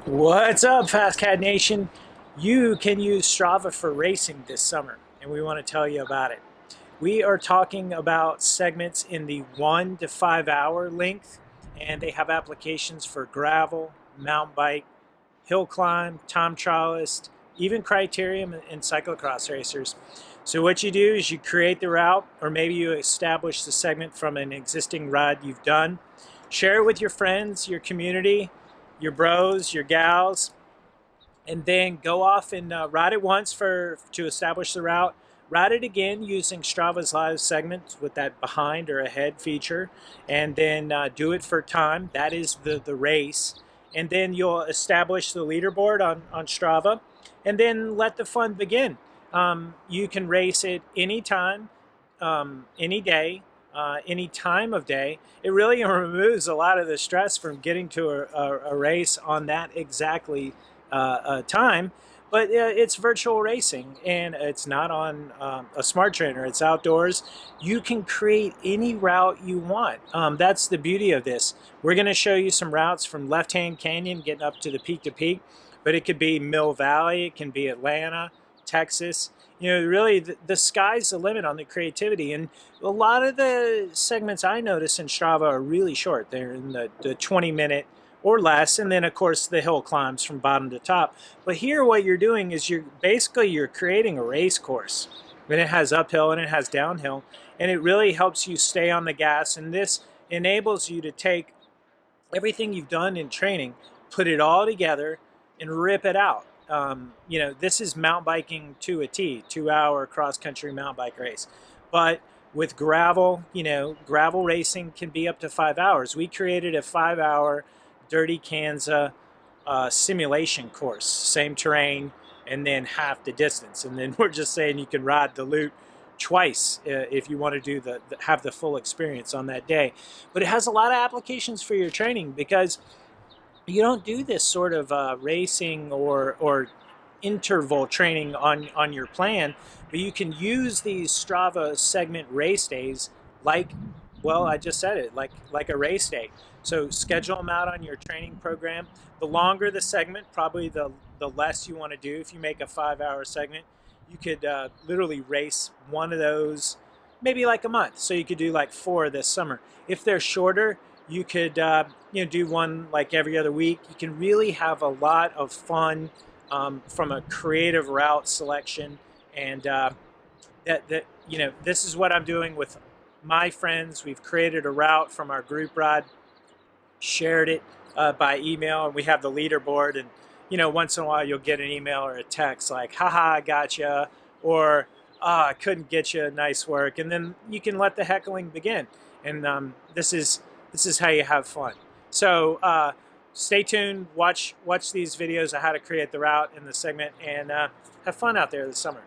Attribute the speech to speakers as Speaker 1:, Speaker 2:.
Speaker 1: What's up, Fast Cat Nation? You can use Strava for racing this summer, and we want to tell you about it. We are talking about segments in the 1 to 5 hour length, and they have applications for gravel, mountain bike, hill climb, time trialist, even criterium and cyclocross racers. So what you do is you create the route, or maybe you establish the segment from an existing ride you've done. Share it with your friends, your community, your bros, your gals, and then go off and ride it once to establish the route. Ride it again using Strava's live segments with that behind or ahead feature, and then do it for time. That is the race. And then you'll establish the leaderboard on Strava, and then let the fun begin. You can race it anytime, any day, any time of day. It really removes a lot of the stress from getting to a race on that exactly time. But it's virtual racing, and it's not on a smart trainer. It's outdoors. You can create any route you want. That's the beauty of this. We're going to show you some routes from Left Hand Canyon, getting up to the peak to peak. But it could be Mill Valley. It can be Atlanta, Texas. You know, really, the sky's the limit on the creativity. And a lot of the segments I notice in Strava are really short. They're in the 20-minute or less, and then of course the hill climbs from bottom to top. But here what you're doing is you're creating a race course, and it has uphill and it has downhill, and it really helps you stay on the gas. And this enables you to take everything you've done in training, put it all together, and rip it out. This is mountain biking to a T, 2 hour cross country mountain bike race. But with gravel, gravel racing can be up to 5 hours. We created a 5 hour Dirty Kanza simulation course, same terrain, and then half the distance. And then we're just saying you can ride the loop twice if you want to do have the full experience on that day. But it has a lot of applications for your training, because you don't do this sort of racing or interval training on your plan, but you can use these Strava segment race days like, well, I just said it, like a race day. So schedule them out on your training program. The longer the segment, probably the less you want to do. If you make a 5 hour segment, you could literally race one of those maybe like a month. So you could do like 4 this summer. If they're shorter, you could do one like every other week. You can really have a lot of fun from a creative route selection, and this is what I'm doing with my friends. We've created a route from our group ride, shared it by email, and we have the leaderboard. And once in a while you'll get an email or a text like, haha, I gotcha, or I couldn't get you, nice work. And then you can let the heckling begin. And this is how you have fun. So stay tuned, watch these videos of how to create the route in the segment, and have fun out there this summer.